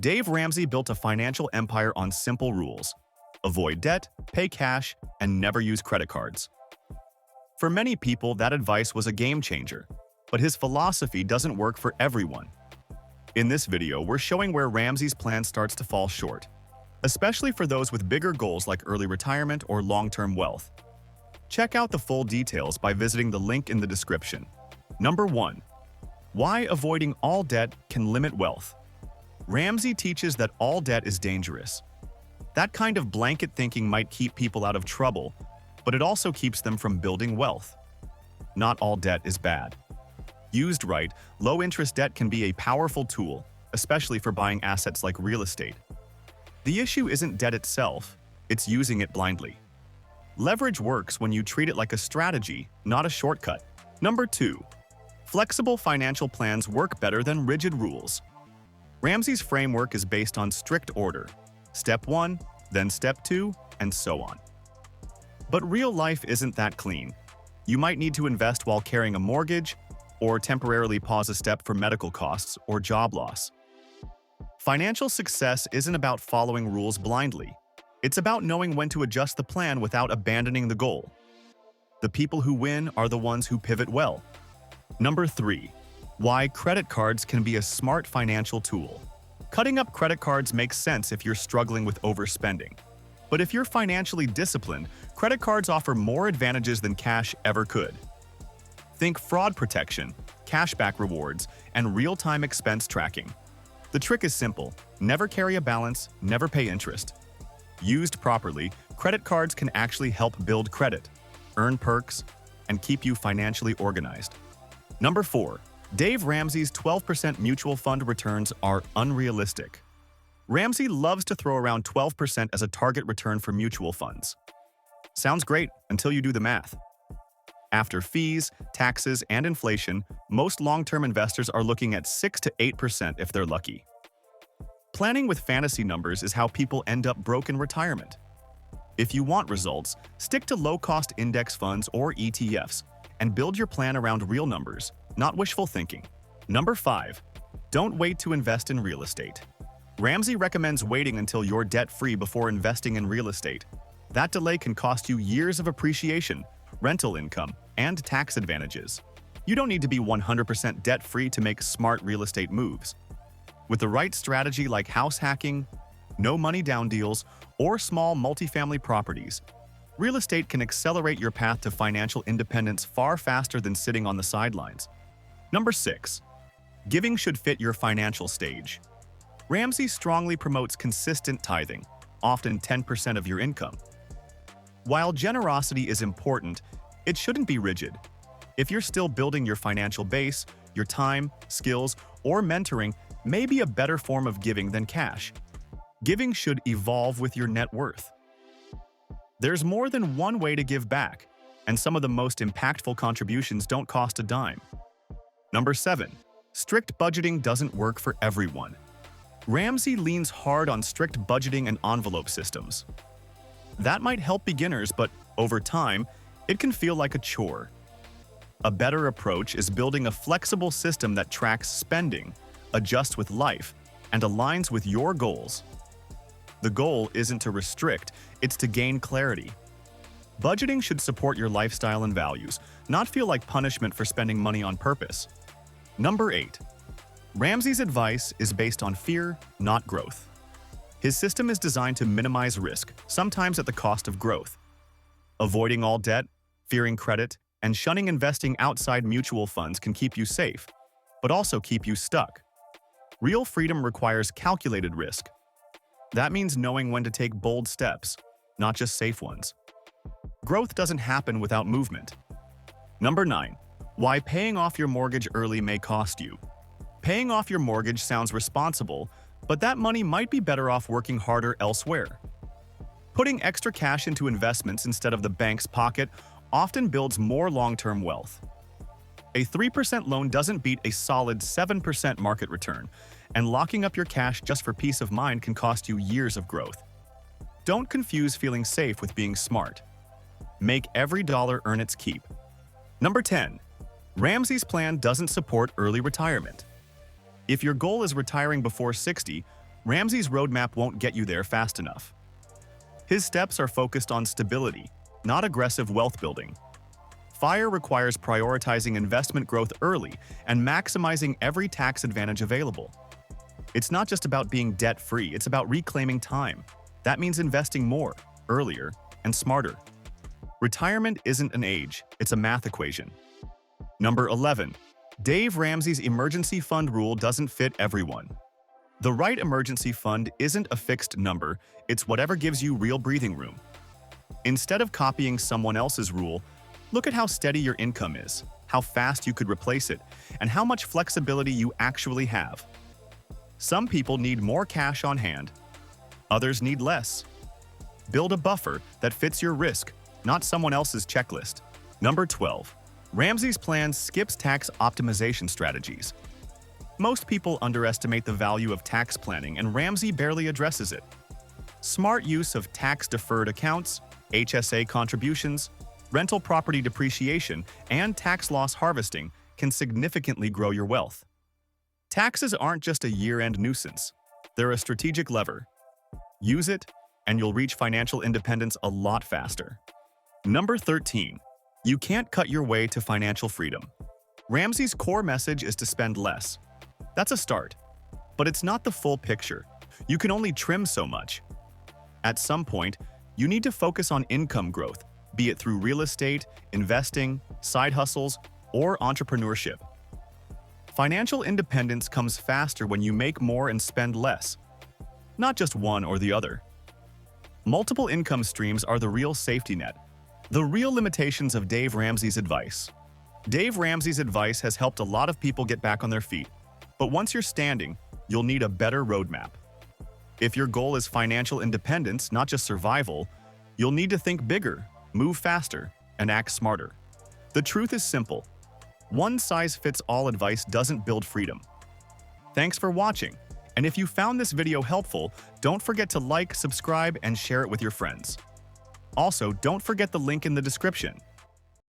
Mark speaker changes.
Speaker 1: Dave Ramsey built a financial empire on simple rules: avoid debt, pay cash, and never use credit cards. For many people, that advice was a game changer, but his philosophy doesn't work for everyone. In this video, we're showing where Ramsey's plan starts to fall short, especially for those with bigger goals like early retirement or long-term wealth. Check out the full details by visiting the link in the description. Number 1. Why avoiding all debt can limit wealth. Ramsey teaches that all debt is dangerous. That kind of blanket thinking might keep people out of trouble, but it also keeps them from building wealth. Not all debt is bad. Used right, low-interest debt can be a powerful tool, especially for buying assets like real estate. The issue isn't debt itself, it's using it blindly. Leverage works when you treat it like a strategy, not a shortcut. Number 2. Flexible financial plans work better than rigid rules. Ramsey's framework is based on strict order. Step 1, then Step 2, and so on. But real life isn't that clean. You might need to invest while carrying a mortgage, or temporarily pause a step for medical costs or job loss. Financial success isn't about following rules blindly. It's about knowing when to adjust the plan without abandoning the goal. The people who win are the ones who pivot well. Number 3. Why credit cards can be a smart financial tool. Cutting up credit cards makes sense if you're struggling with overspending. But if you're financially disciplined, credit cards offer more advantages than cash ever could. Think fraud protection, cashback rewards, and real-time expense tracking. The trick is simple: never carry a balance, never pay interest. Used properly, credit cards can actually help build credit, earn perks, and keep you financially organized. Number 4. Dave Ramsey's 12% mutual fund returns are unrealistic. Ramsey loves to throw around 12% as a target return for mutual funds. Sounds great until you do the math. After fees, taxes, and inflation, most long-term investors are looking at 6 to 8% if they're lucky. Planning with fantasy numbers is how people end up broke in retirement. If you want results, stick to low-cost index funds or ETFs and build your plan around real numbers, not wishful thinking. Number 5. Don't wait to invest in real estate. Ramsey recommends waiting until you're debt-free before investing in real estate. That delay can cost you years of appreciation, rental income, and tax advantages. You don't need to be 100% debt-free to make smart real estate moves. With the right strategy like house hacking, no money down deals, or small multifamily properties, real estate can accelerate your path to financial independence far faster than sitting on the sidelines. Number 6. Giving should fit your financial stage. Ramsey strongly promotes consistent tithing, often 10% of your income. While generosity is important, it shouldn't be rigid. If you're still building your financial base, your time, skills, or mentoring may be a better form of giving than cash. Giving should evolve with your net worth. There's more than one way to give back, and some of the most impactful contributions don't cost a dime. Number 7. Strict budgeting doesn't work for everyone. Ramsey leans hard on strict budgeting and envelope systems. That might help beginners, but over time, it can feel like a chore. A better approach is building a flexible system that tracks spending, adjusts with life, and aligns with your goals. The goal isn't to restrict, it's to gain clarity. Budgeting should support your lifestyle and values, not feel like punishment for spending money on purpose. Number 8. Ramsey's advice is based on fear, not growth. His system is designed to minimize risk, sometimes at the cost of growth. Avoiding all debt, fearing credit, and shunning investing outside mutual funds can keep you safe, but also keep you stuck. Real freedom requires calculated risk. That means knowing when to take bold steps, not just safe ones. Growth doesn't happen without movement. Number 9. Why paying off your mortgage early may cost you. Paying off your mortgage sounds responsible, but that money might be better off working harder elsewhere. Putting extra cash into investments instead of the bank's pocket often builds more long-term wealth. A 3% loan doesn't beat a solid 7% market return, and locking up your cash just for peace of mind can cost you years of growth. Don't confuse feeling safe with being smart. Make every dollar earn its keep. Number 10. Ramsey's plan doesn't support early retirement. If your goal is retiring before 60, Ramsey's roadmap won't get you there fast enough. His steps are focused on stability, not aggressive wealth building. FIRE requires prioritizing investment growth early and maximizing every tax advantage available. It's not just about being debt-free, it's about reclaiming time. That means investing more, earlier, and smarter. Retirement isn't an age, it's a math equation. Number 11. Dave Ramsey's emergency fund rule doesn't fit everyone. The right emergency fund isn't a fixed number, it's whatever gives you real breathing room. Instead of copying someone else's rule, look at how steady your income is, how fast you could replace it, and how much flexibility you actually have. Some people need more cash on hand, others need less. Build a buffer that fits your risk, not someone else's checklist. Number 12. Ramsey's plan skips tax optimization strategies. Most people underestimate the value of tax planning, and Ramsey barely addresses it. Smart use of tax-deferred accounts, HSA contributions, rental property depreciation, and tax loss harvesting can significantly grow your wealth. Taxes aren't just a year-end nuisance. They're a strategic lever. Use it, and you'll reach financial independence a lot faster. Number 13. You can't cut your way to financial freedom. Ramsey's core message is to spend less. That's a start, but it's not the full picture. You can only trim so much. At some point, you need to focus on income growth, be it through real estate, investing, side hustles, or entrepreneurship. Financial independence comes faster when you make more and spend less, not just one or the other. Multiple income streams are the real safety net. The real limitations of Dave Ramsey's advice. Dave Ramsey's advice has helped a lot of people get back on their feet, but once you're standing, you'll need a better roadmap. If your goal is financial independence, not just survival, you'll need to think bigger, move faster, and act smarter. The truth is simple. One-size-fits-all advice doesn't build freedom. Thanks for watching, and if you found this video helpful, don't forget to like, subscribe, and share it with your friends. Also, don't forget the link in the description.